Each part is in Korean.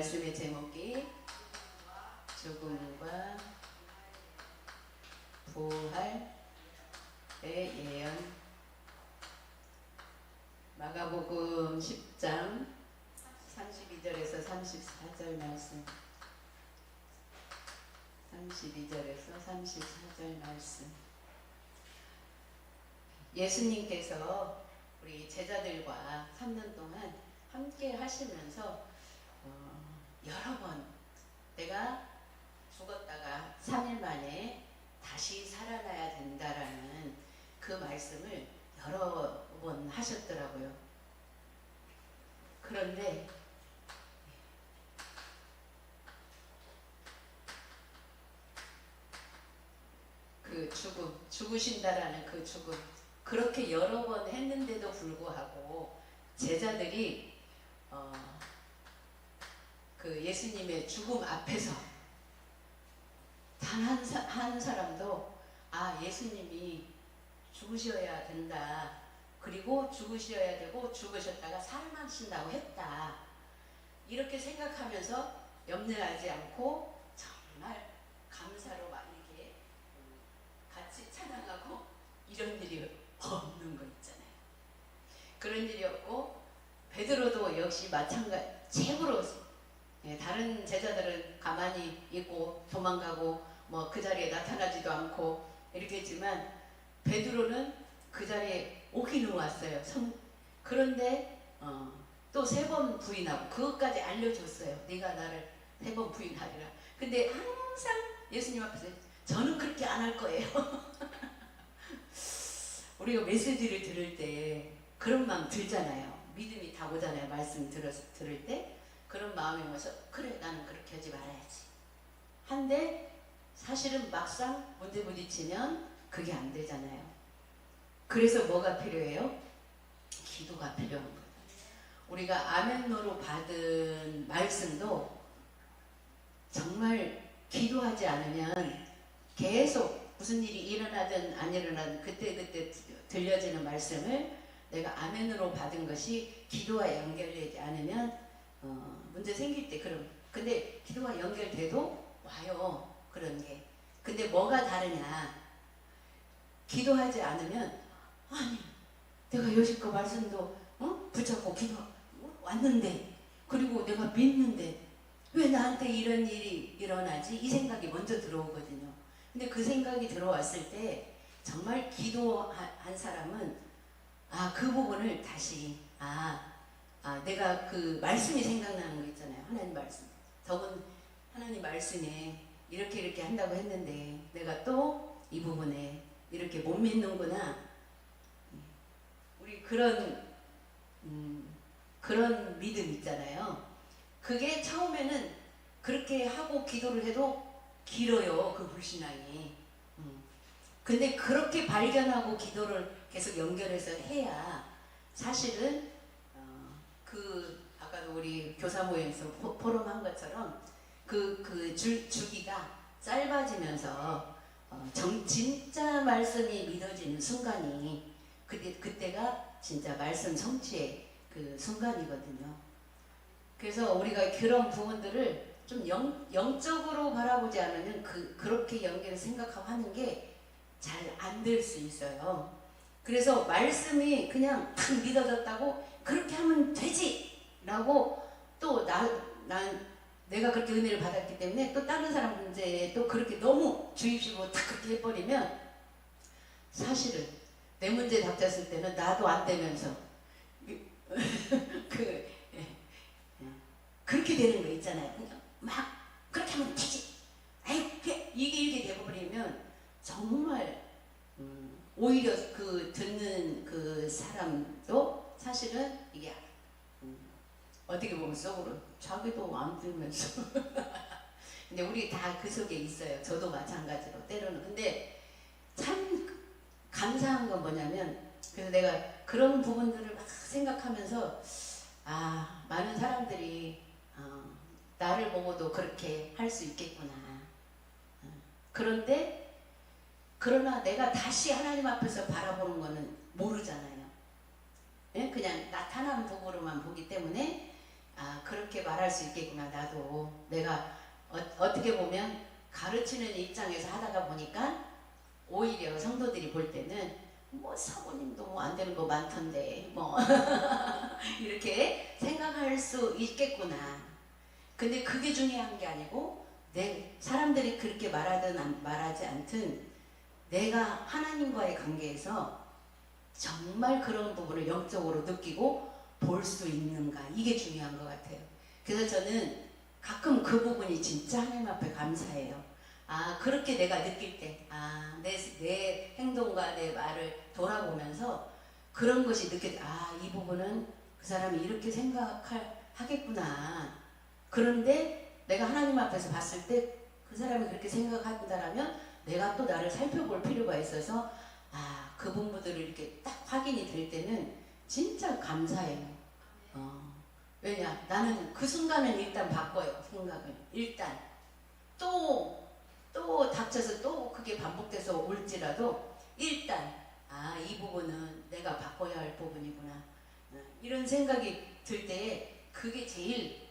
말씀의 제목이 죽음과 부활의 예언. 마가복음 10장 32절에서 34절 말씀. 32절에서 34절 말씀. 예수님께서 우리 제자들과 3년 동안 함께 하시면서 여러 번 내가 죽었다가 3일 만에 다시 살아나야 된다라는 그 말씀을 여러 번 하셨더라고요. 그런데 그 죽으신다라는 그 죽음, 그렇게 여러 번 했는데도 불구하고 제자들이 그 예수님의 죽음 앞에서 단 한 사람도 예수님이 죽으셔야 된다, 그리고 죽으셔야 되고 죽으셨다가 살아나신다고 했다, 이렇게 생각하면서 염려하지 않고 정말 감사로 막 이렇게 같이 찬양하고 이런 일이 없는 거 있잖아요. 그런 일이 없고 베드로도 역시 마찬가지, 최고로 다른 제자들은 가만히 있고 도망가고 뭐 그 자리에 나타나지도 않고 이렇게 했지만 베드로는 그 자리에 오기는 왔어요. 그런데 또 3번 부인하고 그것까지 알려줬어요. 네가 나를 3번 부인하리라. 근데 항상 예수님 앞에서 저는 그렇게 안 할 거예요. 우리가 메시지를 들을 때 그런 마음 들잖아요. 믿음이 다 오잖아요. 말씀 들을 때 그런 마음이 와서 그래, 나는 그렇게 하지 말아야지 한데, 사실은 막상 문제 부딪히면 그게 안 되잖아요. 그래서 뭐가 필요해요? 기도가 필요한 거예요. 우리가 아멘노로 받은 말씀도 정말 기도하지 않으면 계속 무슨 일이 일어나든 안 일어나든 그때그때 들려지는 말씀을 내가 아멘으로 받은 것이 기도와 연결되지 않으면 문제 생길 때 근데 기도가 연결돼도 와요, 그런 게. 근데 뭐가 다르냐? 기도하지 않으면 아니 내가 여지껏 말씀도 붙잡고 기도 왔는데, 그리고 내가 믿는데 왜 나한테 이런 일이 일어나지? 이 생각이 먼저 들어오거든요. 근데 그 생각이 들어왔을 때 정말 기도한 사람은 그 부분을 다시 내가 그 말씀이 생각나는 거 있잖아요. 하나님 말씀. 저분 하나님 말씀에 이렇게 한다고 했는데 내가 또 이 부분에 이렇게 못 믿는구나. 우리 그런 믿음 있잖아요. 그게 처음에는 그렇게 하고 기도를 해도 길어요, 그 불신앙이. 근데 그렇게 발견하고 기도를 계속 연결해서 해야 사실은 아까도 우리 교사 모임에서 포럼한 것처럼 그 주기가 짧아지면서 진짜 말씀이 믿어지는 순간이 그때가 진짜 말씀 성취의 그 순간이거든요. 그래서 우리가 그런 부분들을 좀 영적으로 바라보지 않으면 그렇게 연결해서 생각하고 하는 게 잘 안 될 수 있어요. 그래서 말씀이 그냥 딱 믿어졌다고 그렇게 하면 되지 라고 또 내가 그렇게 은혜를 받았기 때문에 또 다른 사람 문제에 또 그렇게 너무 주입식으로 딱 그렇게 해버리면 사실은 내 문제 닥쳤을 때는 나도 안 되면서 그렇게 되는 거 있잖아요. 그냥 막 그렇게 하면 되지. 이게 돼버리면 정말 오히려 그 듣는 그 사람도 사실은 이게 어떻게 보면 속으로 자기도 안 들면서 근데 우리 다 그 속에 있어요. 저도 마찬가지로 때로는. 근데 참 감사한 건 뭐냐면, 그래서 내가 그런 부분들을 막 생각하면서 많은 사람들이 나를 보고도 그렇게 할 수 있겠구나. 그러나 내가 다시 하나님 앞에서 바라보는 거는 모르잖아요. 그냥 나타난 부분으로만 보기 때문에 아, 그렇게 말할 수 있겠구나. 나도 내가 어떻게 보면 가르치는 입장에서 하다가 보니까 오히려 성도들이 볼 때는 뭐 사모님도 뭐 안 되는 거 많던데 뭐 이렇게 생각할 수 있겠구나. 근데 그게 중요한 게 아니고 사람들이 그렇게 말하든 말하지 않든 내가 하나님과의 관계에서 정말 그런 부분을 영적으로 느끼고 볼 수 있는가, 이게 중요한 것 같아요. 그래서 저는 가끔 그 부분이 진짜 하나님 앞에 감사해요. 아, 그렇게 내가 느낄 때, 아, 내 행동과 내 말을 돌아보면서 그런 것이 이 부분은 그 사람이 이렇게 생각하겠구나. 그런데 내가 하나님 앞에서 봤을 때 그 사람이 그렇게 생각한다라면 내가 또 나를 살펴볼 필요가 있어서, 아, 그 부분들을 이렇게 딱 확인이 될 때는 진짜 감사해요. 왜냐, 나는 그 순간은 일단 바꿔요. 생각을 일단 또 닥쳐서 또 그게 반복돼서 올지라도 일단, 아, 이 부분은 내가 바꿔야 할 부분이구나, 이런 생각이 들 때에 그게 제일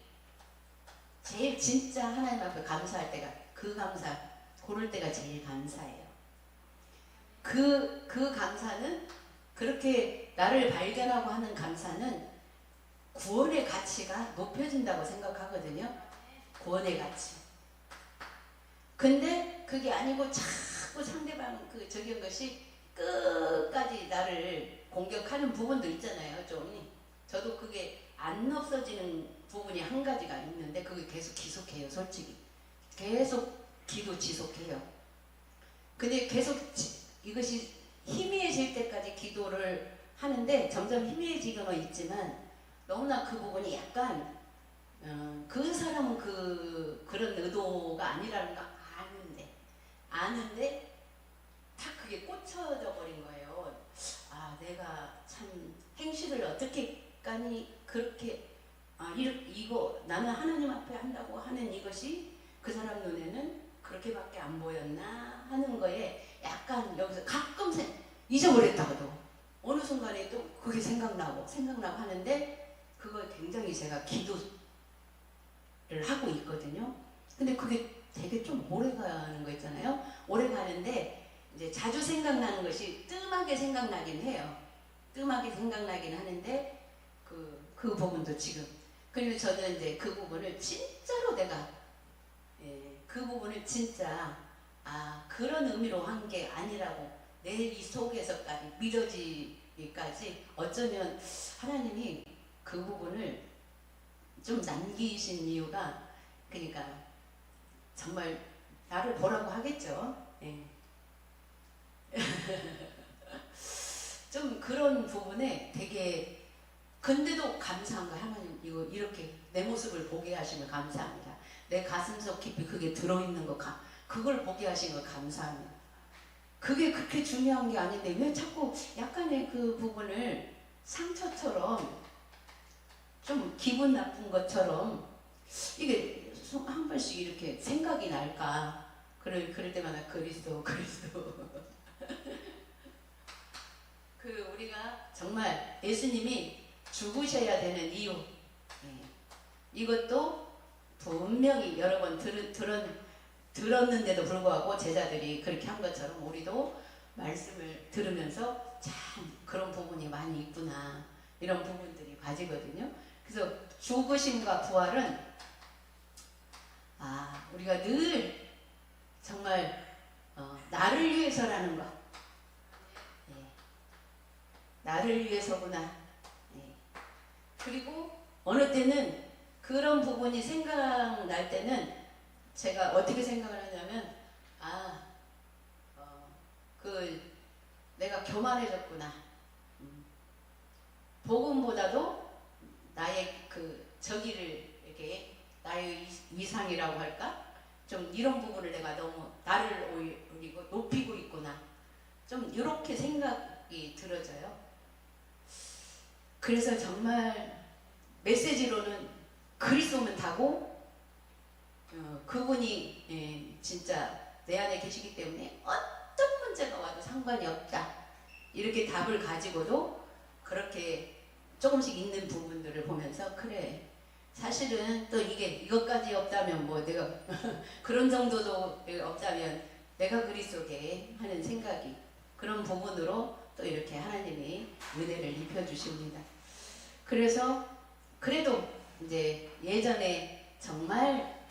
진짜 하나님 앞에 감사할 때가, 고를 때가 제일 감사해요. 그 감사는, 그렇게 나를 발견하고 하는 감사는 구원의 가치가 높여진다고 생각하거든요. 구원의 가치. 근데 그게 아니고 자꾸 상대방 저기한 것이 끝까지 나를 공격하는 부분도 있잖아요. 좀 저도 그게 안 없어지는 부분이 한 가지가 있는데 그게 계속 지속해요. 솔직히 계속 기도 지속해요. 근데 계속 이것이 희미해질 때까지 기도를 하는데 점점 희미해지고는 있지만 너무나 그 부분이 약간 그 사람은 그런 의도가 아니라는 거 아는데 딱 그게 꽂혀져 버린 거예요. 아, 내가 참 행실을 어떻게까지 그렇게, 이거 나는 하나님 앞에 한다고 하는 이것이 그 사람 눈에는 그렇게밖에 안 보였나 하는 거에 약간 여기서 가끔 잊어버렸다가도 어느 순간에 또 그게 생각나고 하는데, 그걸 굉장히 제가 기도를 하고 있거든요. 근데 그게 되게 좀 오래 가는 거 있잖아요. 오래 가는데 이제 자주 생각나는 것이 뜸하게 생각나긴 해요. 뜸하게 생각나긴 하는데 그 부분도 지금, 그리고 저는 이제 그 부분을 진짜로 내가, 그 부분을 진짜 그런 의미로 한 게 아니라고 내 이 속에서까지 믿어지기까지 어쩌면 하나님이 그 부분을 좀 남기신 이유가, 그러니까 정말 나를 보라고 하겠죠. 좀 그런 부분에 되게, 근데도 감사한 거야. 하나님 이거 이렇게 내 모습을 보게 하시면 감사합니다. 내 가슴속 깊이 그게 들어있는 거, 그걸 보게 하신 거 감사합니다. 그게 그렇게 중요한 게 아닌데 왜 자꾸 약간의 그 부분을 상처처럼, 좀 기분 나쁜 것처럼 이게 한 번씩 이렇게 생각이 날까? 그럴 때마다 그리스도 우리가 정말 예수님이 죽으셔야 되는 이유, 이것도 분명히 여러 번 들었는데도 불구하고 제자들이 그렇게 한 것처럼 우리도 말씀을 들으면서 참 그런 부분이 많이 있구나, 이런 부분들이 가지거든요. 그래서 죽으심과 부활은 우리가 늘 정말 나를 위해서라는 거, 나를 위해서구나. 그리고 어느 때는 그런 부분이 생각날 때는 제가 어떻게 생각을 하냐면, 내가 교만해졌구나. 복음보다도 나의 저기를 이렇게 나의 위상이라고 할까? 좀 이런 부분을 내가 너무 나를 올리고 높이고 있구나. 좀 이렇게 생각이 들어져요. 그래서 정말 메시지로는 그리스도면 다고, 그분이 진짜 내 안에 계시기 때문에 어떤 문제가 와도 상관이 없다, 이렇게 답을 가지고도 그렇게 조금씩 있는 부분들을 보면서, 그래 사실은 또 이것까지 없다면 뭐 내가 그런 정도도 없다면 내가 그리스도게 하는 생각이 그런 부분으로 또 이렇게 하나님이 은혜를 입혀주십니다. 그래서 그래도 이제 예전에 정말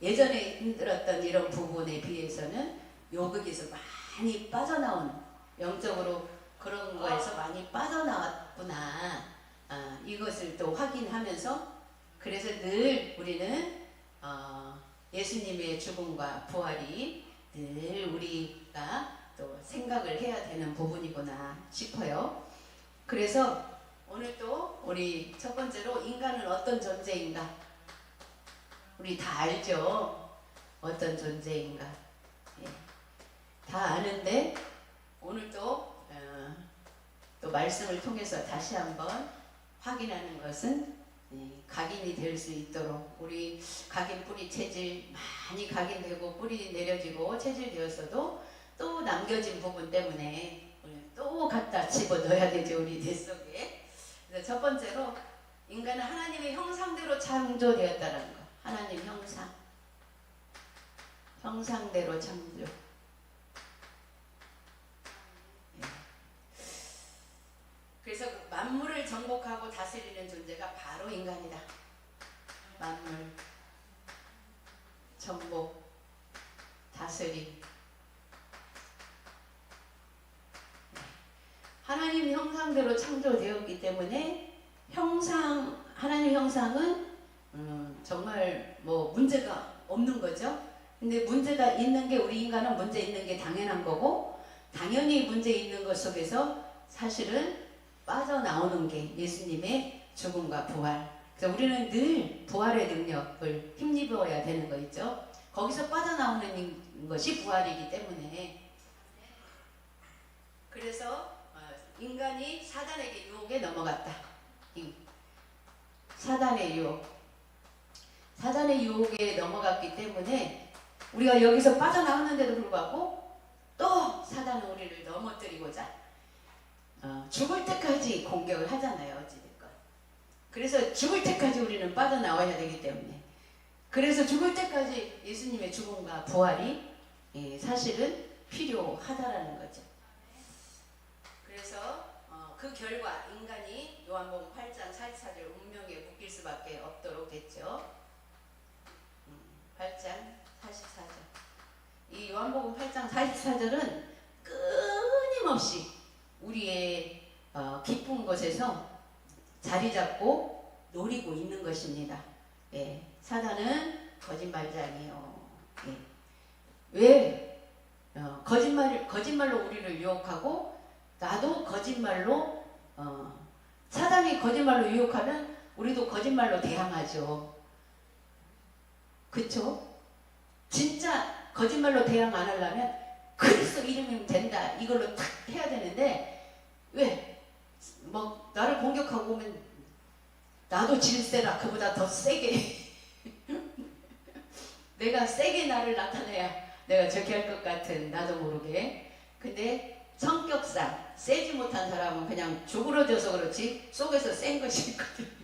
예전에 힘들었던 이런 부분에 비해서는 요극에서 많이 빠져나온 영적으로 그런 거에서 많이 빠져나왔구나. 이것을 또 확인하면서 그래서 늘 우리는 예수님의 죽음과 부활이 늘 우리가 또 생각을 해야 되는 부분이구나 싶어요. 그래서 오늘 또 우리 첫 번째로 인간은 어떤 존재인가? 우리 다 알죠? 어떤 존재인가? 예. 다 아는데 오늘 또 말씀을 통해서 다시 한번 확인하는 것은 각인이 될 수 있도록 우리 각인 뿌리 체질 많이 각인되고 뿌리 내려지고 체질되었어도 또 남겨진 부분 때문에 또 갖다 집어넣어야 되죠. 우리 뇌 속에. 그래서 첫 번째로 인간은 하나님의 형상대로 창조되었다는 거. 하나님 형상대로 창조. 그래서 만물을 정복하고 다스리는 존재가 바로 인간이다. 만물, 정복, 다스림. 하나님 형상대로 창조되었기 때문에 하나님 형상은 정말 뭐 문제가 없는 거죠. 근데 문제가 있는 게 우리 인간은 문제 있는 게 당연한 거고 당연히 문제 있는 것 속에서 사실은 빠져나오는 게 예수님의 죽음과 부활. 그래서 우리는 늘 부활의 능력을 힘입어야 되는 거 있죠. 거기서 빠져나오는 것이 부활이기 때문에 그래서 인간이 사단에게 유혹에 넘어갔다. 사단의 유혹에 넘어갔기 때문에 우리가 여기서 빠져나왔는데도 불구하고 또 사단은 우리를 넘어뜨리고자 죽을 때까지 공격을 하잖아요. 어찌됐건. 그래서 죽을 때까지 우리는 빠져나와야 되기 때문에 그래서 죽을 때까지 예수님의 죽음과 부활이 사실은 필요하다라는 거죠. 그래서 그 결과 인간이 요한복음 8장 44절 운명에 묶일 수밖에 없도록 됐죠. 8장 44절. 이 요한복음 8장 44절은 끊임없이 우리의 깊은 곳에서 자리 잡고 노리고 있는 것입니다. 예, 사단은 거짓말장이에요. 예. 왜 거짓말로 우리를 유혹하고 나도 거짓말로 사단이 거짓말로 유혹하면 우리도 거짓말로 대항하죠. 그쵸? 진짜 거짓말로 대항 안 하려면 그리스도 이름이면 된다. 이걸로 탁 해야 되는데 왜? 뭐 나를 공격하고 오면 나도 질세라 그보다 더 세게 내가 세게 나를 나타내야 내가 저기 할 것 같은 나도 모르게. 근데 성격상 세지 못한 사람은 그냥 조그러져서 그렇지 속에서 센 것이 있거든요.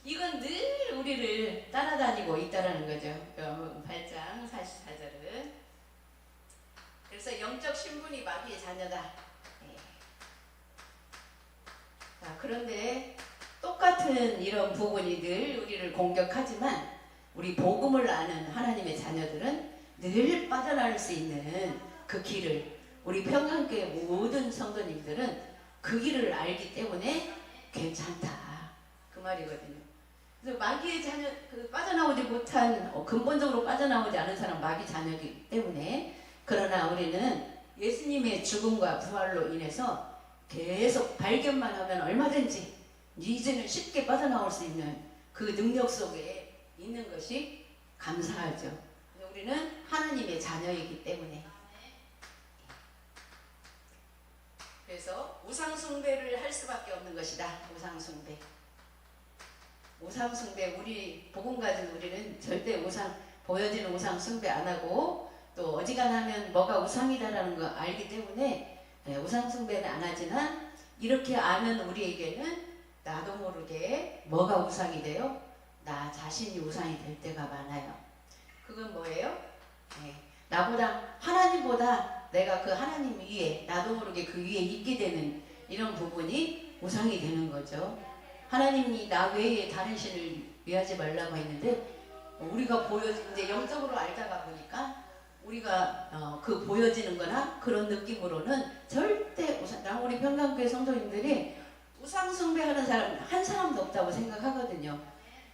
이건 늘 우리를 따라다니고 있다라는 거죠. 8장 44절은. 그래서 영적 신분이 마귀의 자녀다. 자, 그런데 똑같은 이런 부분이 늘 우리를 공격하지만 우리 복음을 아는 하나님의 자녀들은 늘 빠져나올 수 있는 그 길을 우리 평강교회 모든 성도님들은 그 길을 알기 때문에 괜찮다. 그 말이거든요. 그래서 마귀의 자녀, 빠져나오지 못한, 근본적으로 빠져나오지 않은 사람 마귀 자녀이기 때문에 그러나 우리는 예수님의 죽음과 부활로 인해서 계속 발견만 하면 얼마든지 이제는 쉽게 빠져나올 수 있는 그 능력 속에 있는 것이 감사하죠. 우리는 하나님의 자녀이기 때문에. 그래서 우상숭배를 할 수밖에 없는 것이다. 우상숭배. 우상숭배, 우리 복음 가진 우리는 절대 보여지는 우상숭배 안 하고 또 어지간하면 뭐가 우상이다라는 거 알기 때문에 우상숭배는 안 하지만 이렇게 아는 우리에게는 나도 모르게 뭐가 우상이 돼요? 나 자신이 우상이 될 때가 많아요. 그건 뭐예요? 네. 나보다 하나님보다 내가 그 하나님 위에 나도 모르게 그 위에 있게 되는 이런 부분이 우상이 되는 거죠. 하나님이 나 외에 다른 신을 위하지 말라고 했는데 우리가 이제 영적으로 알다가 보니까 우리가 그 보여지는 거나 그런 느낌으로는 절대 난 우리 평강교회 성도님들이 우상 숭배하는 사람 한 사람도 없다고 생각하거든요.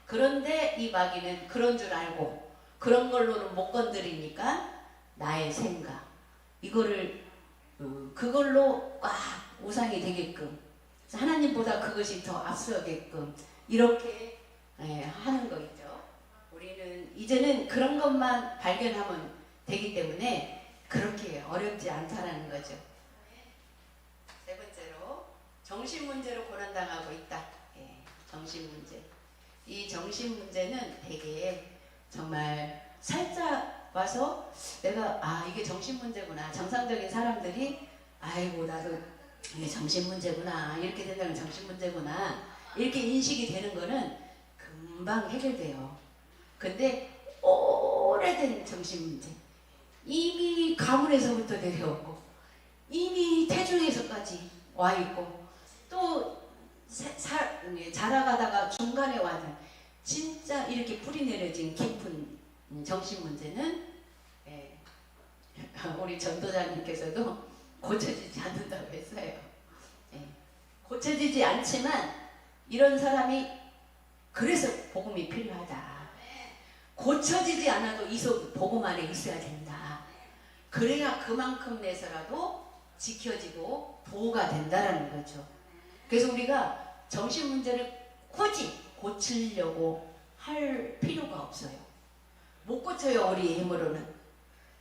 그런데 이 마귀는 그런 줄 알고 그런 걸로는 못 건드리니까 나의 생각 이거를 그걸로 우상이 되게끔 하나님보다 그것이 더 앞서게끔 이렇게 하는 거 있죠. 우리는 이제는 그런 것만 발견하면 되기 때문에 그렇게 어렵지 않다라는 거죠. 세 번째로 정신 문제로 고난당하고 있다. 정신 문제. 이 정신 문제는 되게 정말 살짝 와서 내가 이게 정신 문제구나. 정상적인 사람들이 아이고 나도 이게 정신 문제구나. 이렇게 된다면 정신 문제구나. 이렇게 인식이 되는 거는 금방 해결돼요. 근데 오래된 정신 문제. 이미 가문에서부터 내려오고 이미 태중에서까지 와 있고 또 자라가다가 중간에 와는 진짜 이렇게 뿌리 내려진 깊은 정신 문제는 우리 전도자님께서도 고쳐지지 않는다고 했어요. 고쳐지지 않지만 이런 사람이 그래서 복음이 필요하다. 고쳐지지 않아도 이 복음 안에 있어야 된다. 그래야 그만큼 내서라도 지켜지고 보호가 된다라는 거죠. 그래서 우리가 정신 문제를 굳이 고치려고 할 필요가 없어요. 못 고쳐요. 우리 힘으로는.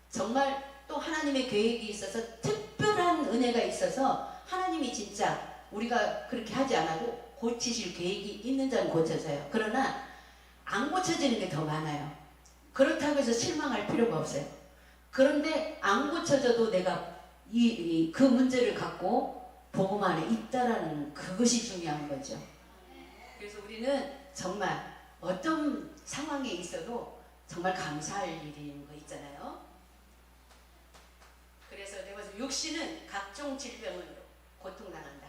정말 또 하나님의 계획이 있어서 특별한 은혜가 있어서 하나님이 진짜 우리가 그렇게 하지 않아도 고치실 계획이 있는 자는 고쳐져요. 그러나 안 고쳐지는 게 더 많아요. 그렇다고 해서 실망할 필요가 없어요. 그런데 안 고쳐져도 내가 그 문제를 갖고 복음 안에 있다라는 그것이 중요한 거죠. 그래서 우리는 정말 어떤 상황에 있어도 정말 감사할 일인 거 있잖아요. 그래서 내가 육신은 각종 질병으로 고통당한다.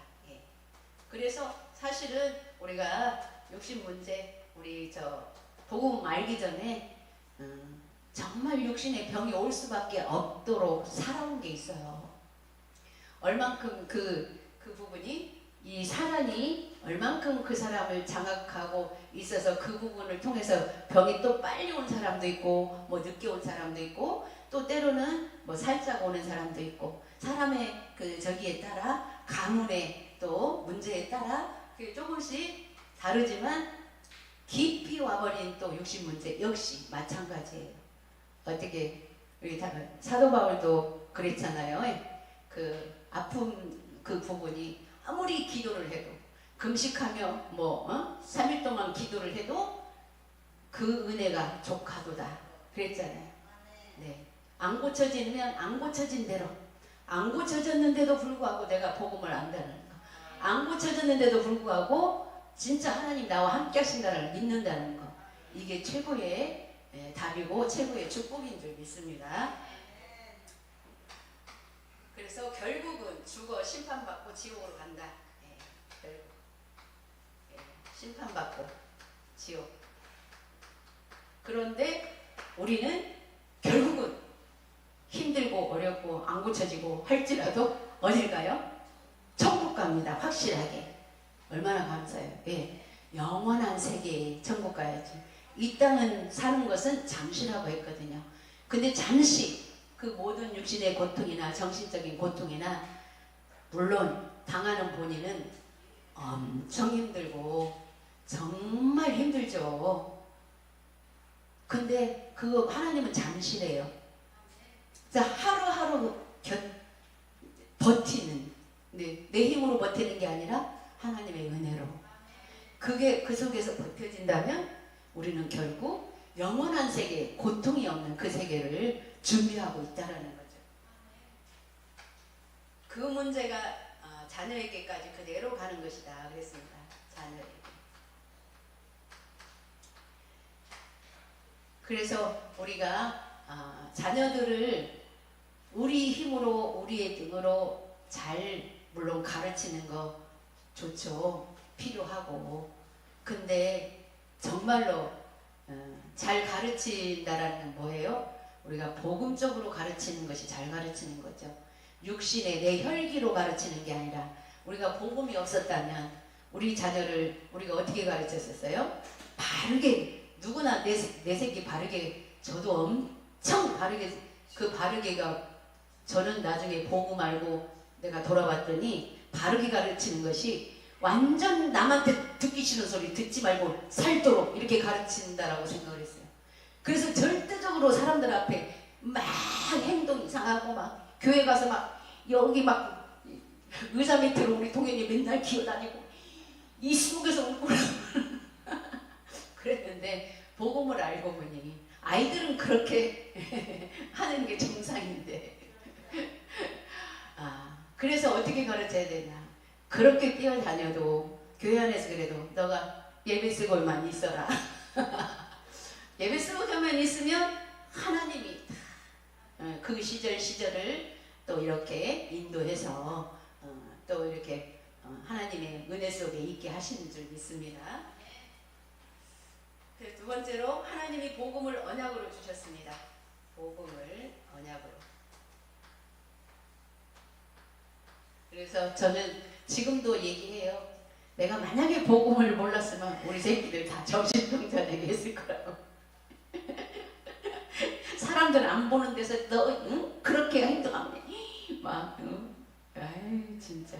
그래서 사실은 우리가 육신 문제 우리 복음 알기 전에 정말 육신의 병이 올 수밖에 없도록 살아온 게 있어요. 얼만큼 그 부분이 이 사단이 얼만큼 그 사람을 장악하고 있어서 그 부분을 통해서 병이 또 빨리 온 사람도 있고 뭐 늦게 온 사람도 있고 또 때로는 뭐 살짝 오는 사람도 있고 사람의 그 저기에 따라 가문의 또 문제에 따라 그게 조금씩 다르지만 깊이 와버린 또 육신 문제 역시 마찬가지예요. 어떻게 우리 사도 바울도 그랬잖아요. 그 아픔 그 부분이 아무리 기도를 해도 금식하며 3일 동안 기도를 해도 그 은혜가 족하도다 그랬잖아요. 네. 안 고쳐지면 안 고쳐진 대로 안 고쳐졌는데도 불구하고 내가 복음을 안다는 거. 안 고쳐졌는데도 불구하고 진짜 하나님 나와 함께 하신다를 믿는다는 거. 이게 최고의 답이고 최고의 축복인 줄 믿습니다. 그래서 결국은 죽어 심판받고 지옥으로 간다. 결국 심판받고 지옥. 그런데 우리는 결국은 힘들고 어렵고 안 고쳐지고 할지라도 어딜 가요? 천국 갑니다. 확실하게. 얼마나 감사해요. 영원한 세계에 천국 가야지. 이 땅은 사는 것은 잠시라고 했거든요. 근데 잠시 그 모든 육신의 고통이나 정신적인 고통이나 물론 당하는 본인은 엄청 힘들고 정말 힘들죠. 근데 그 하나님은 잠시래요. 하루하루 버티는 내 힘으로 버티는 게 아니라 하나님의 은혜로 그게 그 속에서 버텨진다면 우리는 결국 영원한 세계 고통이 없는 그 세계를 준비하고 있다라는 거죠. 그 문제가 자녀에게까지 그대로 가는 것이다 그랬습니다. 자녀에게. 그래서 우리가 자녀들을 우리 힘으로 우리의 등으로 잘 물론 가르치는 거 좋죠. 필요하고. 근데 정말로 잘 가르친다라는 건 뭐예요? 우리가 복음적으로 가르치는 것이 잘 가르치는 거죠. 육신의 내 혈기로 가르치는 게 아니라 우리가 복음이 없었다면 우리 자녀를 우리가 어떻게 가르쳤었어요? 바르게 누구나 내 새끼 바르게 저도 엄청 바르게 그 바르게가 저는 나중에 복음 알고 내가 돌아봤더니 바르게 가르치는 것이 완전 남한테 듣기 싫은 소리 듣지 말고 살도록 이렇게 가르친다라고 생각을 했어요. 그래서 절대적으로 사람들 앞에 막 행동 이상하고 막 교회 가서 막 여기 막 의자 밑으로 우리 동현이 맨날 기어다니고 이 속에서 울고 그랬는데 복음을 알고 보니 아이들은 그렇게 하는 게 정상인데 그래서 어떻게 가르쳐야 되나. 그렇게 뛰어다녀도 교회 안에서 그래도 너가 예배 쓰고만 있어라. 예배 쓰고만 있으면 하나님이 그 시절을 또 이렇게 인도해서 또 이렇게 하나님의 은혜 속에 있게 하시는 줄 믿습니다. 두 번째로 하나님이 복음을 언약으로 주셨습니다. 복음을 언약으로. 그래서 저는 지금도 얘기해요. 내가 만약에 복음을 몰랐으면 우리 새끼들 다 정신병자 되게 했을 거라고. 사람들 안 보는 데서 너 응? 그렇게 행동하면 막 아이 진짜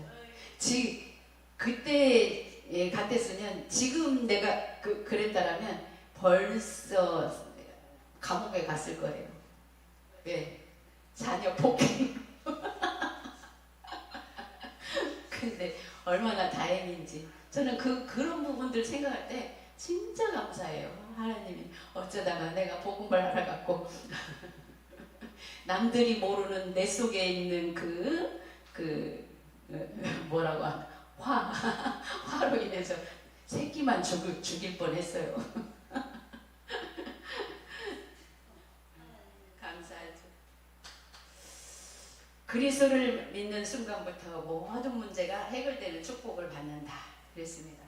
그때 같았으면 지금 내가 그랬다라면 벌써 감옥에 갔을 거예요. 왜? 자녀 폭행. 근데 얼마나 다행인지 저는 그런 부분들 생각할 때 진짜 감사해요. 하나님이 어쩌다가 내가 복음을 알아갖고 남들이 모르는 내 속에 있는 뭐라고 하나 화로 인해서 새끼만 죽일 뻔했어요. 감사하죠. 그리스도를 믿는 순간부터 모든 문제가 해결되는 축복을 받는다 그랬습니다.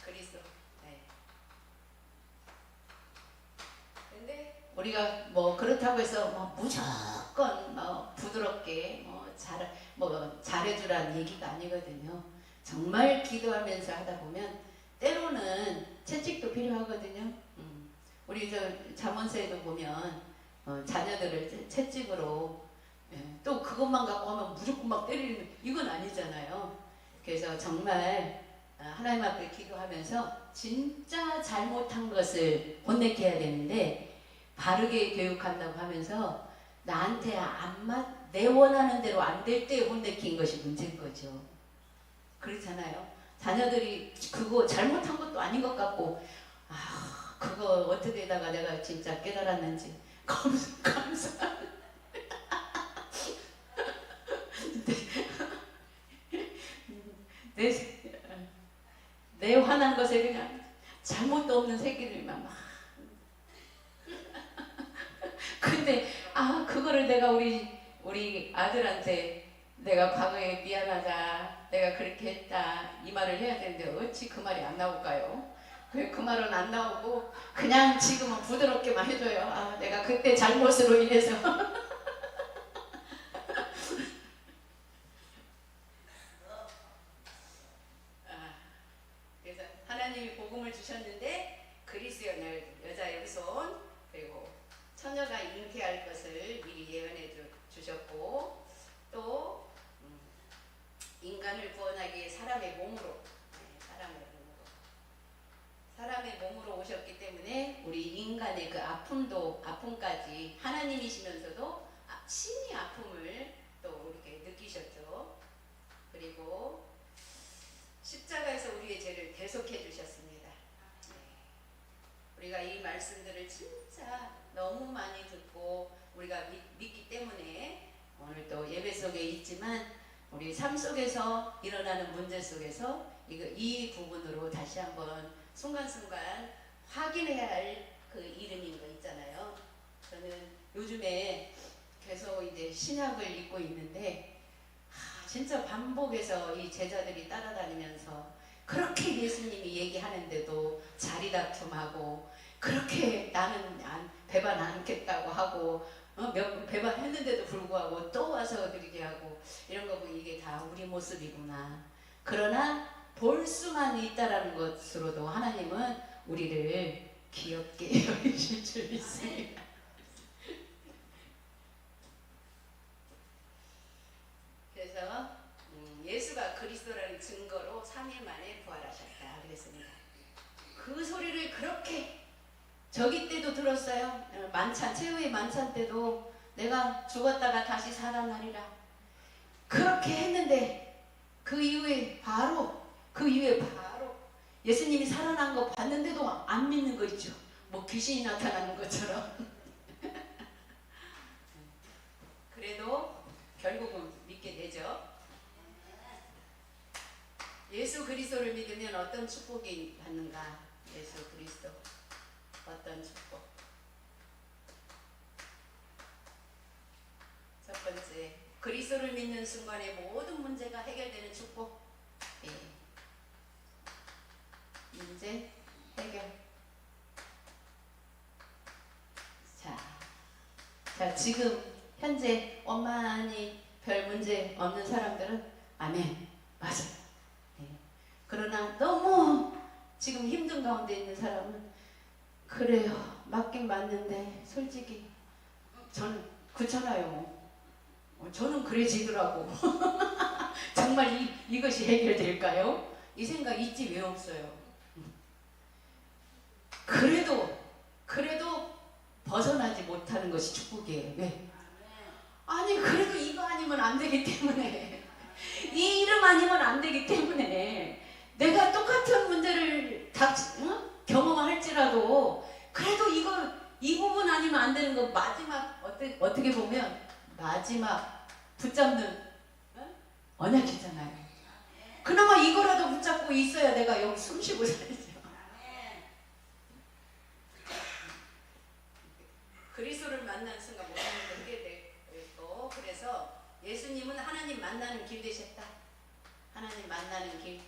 그리스도. 네. 근데 우리가 뭐 그렇다고 해서 뭐 무조건 뭐 부드럽게 잘해주라는 얘기가 아니거든요. 정말 기도하면서 하다 보면 때로는 채찍도 필요하거든요. 우리 잠언서에도 보면 자녀들을 채찍으로 또 그것만 갖고 하면 무조건 막 때리는 이건 아니잖아요. 그래서 정말 하나님 앞에 기도하면서 진짜 잘못한 것을 혼내게 해야 되는데 바르게 교육한다고 하면서 나한테 내 원하는 대로 안 될 때 혼내킨 것이 문제인 거죠. 그렇잖아요. 자녀들이 그거 잘못한 것도 아닌 것 같고 그거 어떻게다가 내가 진짜 깨달았는지 감사. 내 화난 것에 그냥 잘못도 없는 새끼들만 막. 근데 그거를 내가 우리 아들한테 내가 과거에 미안하다, 내가 그렇게 했다 이 말을 해야 되는데 어찌 그 말이 안 나올까요? 그 말은 안 나오고 그냥 지금은 부드럽게만 해줘요. 내가 그때 잘못으로 인해서 그래서 하나님이 복음을 주셨는데 그리스도의 여자의 후손 그리고 처녀가 잉태할 것을 미리 예언해 주셨고 또 인간을 구원하기 위해 사람의 몸으로 오셨기 때문에 우리 인간의 그 아픔까지 하나님이시면서도 신이 아픔을 또 이렇게 느끼셨죠. 그리고 십자가에서 우리의 죄를 대속해 주셨습니다. 우리가 이 말씀들을 진짜 너무 많이 듣고 우리가 믿기 때문에 오늘 또 예배 속에 있지만 우리 삶 속에서 일어나는 문제 속에서 이 부분으로 다시 한번 순간순간 확인해야 할 그 이름인 거 있잖아요. 저는 요즘에 계속 이제 신약을 읽고 있는데 진짜 반복해서 이 제자들이 따라다니면서 그렇게 예수님이 얘기하는데도 자리다툼하고 그렇게 나는 배반 않겠다고 하고 몇 번 배반했는데도 불구하고 또 와서 그렇게 하고 이런 거 보면 이게 다 우리 모습이구나. 그러나 볼 수만 있다라는 것으로도 하나님은 우리를 귀엽게 여기실 줄 믿습니다. 그래서 예수가 그리스도라는 증거로 3일 만에 부활하셨다 그랬습니다. 그 소리를 그렇게 저기 때도 들었어요. 만찬, 최후의 만찬 때도 내가 죽었다가 다시 살아나리라 그렇게 했는데 그 이후에 바로 예수님이 살아난 거 봤는데도 안 믿는 거 있죠. 뭐 귀신이 나타나는 것처럼. 그래도 결국은 믿게 되죠. 예수 그리스도를 믿으면 어떤 축복이 받는가? 예수 그리스도 어떤 축복? 첫 번째, 그리스도를 믿는 순간에 모든 문제가 해결되는 축복. 예. 문제 해결. 자, 지금 현재 원만히 별 문제 없는 사람들은 아멘, 맞아. 예. 그러나 너무 지금 힘든 가운데 있는 사람은 그래요, 맞긴 맞는데 솔직히 저는 그렇잖아요. 저는 그래지더라고. 정말 이것이 해결될까요? 이 생각 있지 왜 없어요? 그래도 벗어나지 못하는 것이 축복이에요. 왜? 아니 그래도 이거 아니면 안 되기 때문에 이 이름 아니면 안 되기 때문에 내가 똑같은 문제를 경험할지라도 그래도 이 부분 아니면 안 되는 거 마지막 어떻게 보면 마지막 붙잡는 언약이잖아요. 그나마 이거라도 붙잡고 있어야 내가 여기 숨쉬고 살죠. 그리스도를 만난 순간 모든 게 되고 그래서 예수님은 하나님 만나는 길 되셨다. 하나님 만나는 길.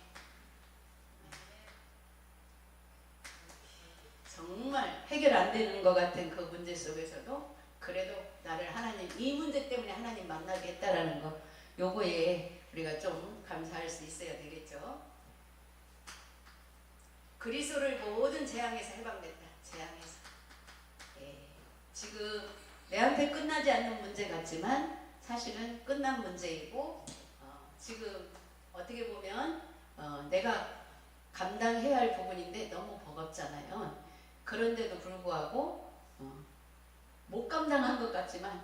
정말 해결 안 되는 것 같은 그 문제 속에서도 그래도 나를 하나님 이 문제 때문에 하나님 만나게 했다라는 거 요거에 우리가 좀 감사할 수 있어야 되겠죠. 그리스도를 모든 재앙에서 해방됐다. 재앙에서. 예. 지금 내한테 끝나지 않는 문제 같지만 사실은 끝난 문제이고 지금 어떻게 보면 내가 감당해야 할 부분인데 너무 버겁잖아요. 그런데도 불구하고 못 감당한 것 같지만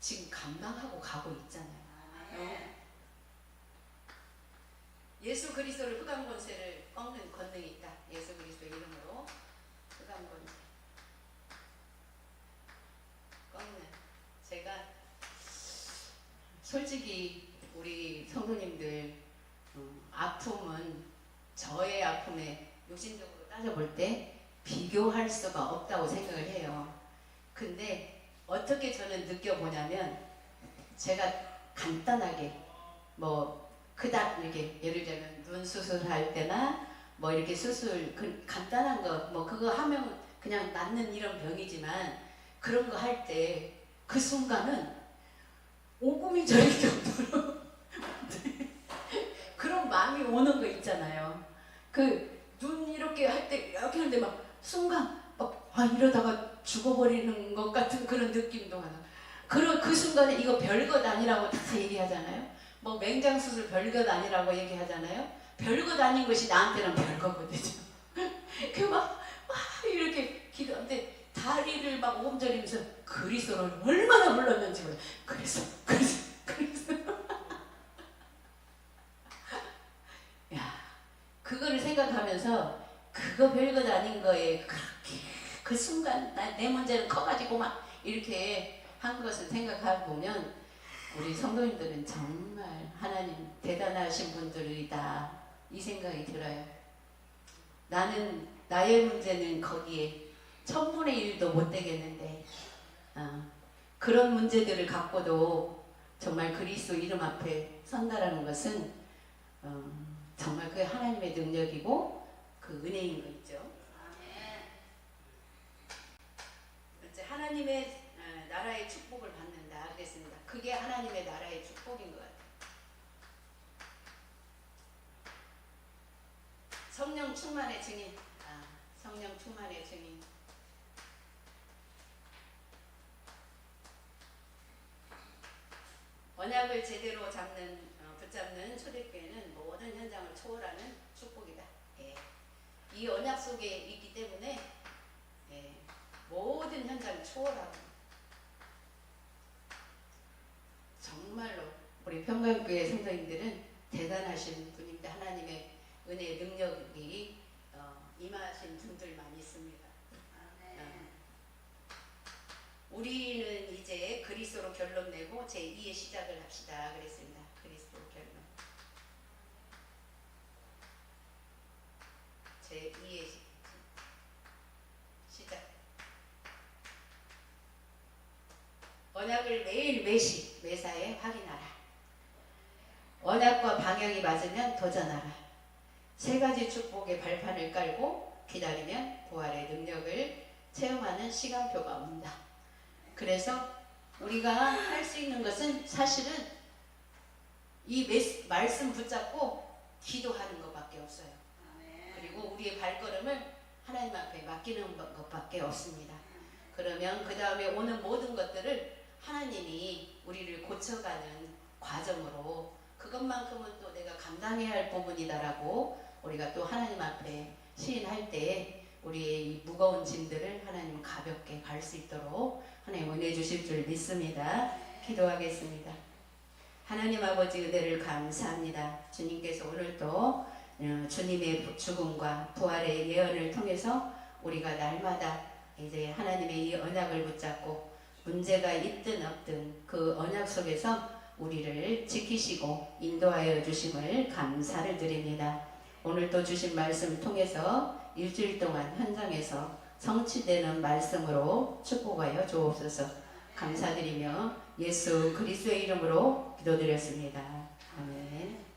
지금 감당하고 가고 있잖아요. 예수 그리스도를 흑암 권세를 꺾는 권능이 있다. 예수 그리스도 이름으로 흑암 권세 꺾는. 제가 솔직히 우리 성도님들 아픔은 저의 아픔에 육신적으로 따져볼 때 비교할 수가 없다고 생각을 해요. 근데 어떻게 저는 느껴보냐면 제가 간단하게 뭐 그닥 이렇게 예를 들면 눈 수술할 때나 뭐 이렇게 수술 간단한 거 뭐 그거 하면 그냥 낫는 이런 병이지만 그런 거 할 때 그 순간은 오금이 저릴 정도로 그런 마음이 오는 거 있잖아요. 그 눈 이렇게 할 때 이렇게 하는데 막 순간 막 이러다가 죽어버리는 것 같은 그런 느낌도 하나. 그 순간에 이거 별것 아니라고 다 얘기하잖아요. 뭐 맹장수술 별것 아니라고 얘기하잖아요. 별것 아닌 것이 나한테는 별거거든요. 그 막 이렇게 기도하는데 다리를 막 옴저리면서 그리스도를 얼마나 불렀는지 몰라. 그리스도 야, 그거를 생각하면서 그거 별것 아닌 거에 그렇게 그 순간 내 문제는 커가지고 막 이렇게 한 것을 생각하고 보면 우리 성도님들은 정말 하나님 대단하신 분들이다. 이 생각이 들어요. 나는 나의 문제는 거기에 1000분의 1도 못 되겠는데 그런 문제들을 갖고도 정말 그리스도 이름 앞에 선다라는 것은 정말 그 하나님의 능력이고 그 은혜인 거 있죠. 이제 하나님의 나라의 축복을 받는다 그랬습니다. 그게 하나님의 나라의 축복인 것 같아요. 성령 충만의 증인. 성령 충만의 증인. 언약을 제대로 붙잡는 초대교회는 모든 현장을 초월하는 축복이다. 예. 이 언약 속에 있기 때문에 모든 현장을 초월하고 정말로 우리 평강교회 성도님들은 대단하신 분입니다. 하나님의 은혜 능력이 임하신 분들 많이 있습니다. 우리는 이제 그리스도로 결론 내고 제2의 시작을 합시다 그랬습니다. 그리스도 결론. 제2의 시작. 언약을 매일 매사에 확인하라. 언약과 방향이 맞으면 도전하라. 세 가지 축복의 발판을 깔고 기다리면 부활의 능력을 체험하는 시간표가 온다. 그래서 우리가 할 수 있는 것은 사실은 이 말씀 붙잡고 기도하는 것밖에 없어요. 그리고 우리의 발걸음을 하나님 앞에 맡기는 것밖에 없습니다. 그러면 그 다음에 오는 모든 것들을 하나님이 우리를 고쳐가는 과정으로 그것만큼은 또 내가 감당해야 할 부분이다라고 우리가 또 하나님 앞에 시인할 때 우리의 이 무거운 짐들을 하나님 가볍게 갈 수 있도록 하나님 은혜 주실 줄 믿습니다. 기도하겠습니다. 하나님 아버지 은혜를 감사합니다. 주님께서 오늘도 주님의 죽음과 부활의 예언을 통해서 우리가 날마다 이제 하나님의 이 언약을 붙잡고 문제가 있든 없든 그 언약 속에서 우리를 지키시고 인도하여 주심을 감사를 드립니다. 오늘도 주신 말씀 통해서 일주일 동안 현장에서 성취되는 말씀으로 축복하여 주옵소서. 감사드리며 예수 그리스도의 이름으로 기도드렸습니다. 아멘.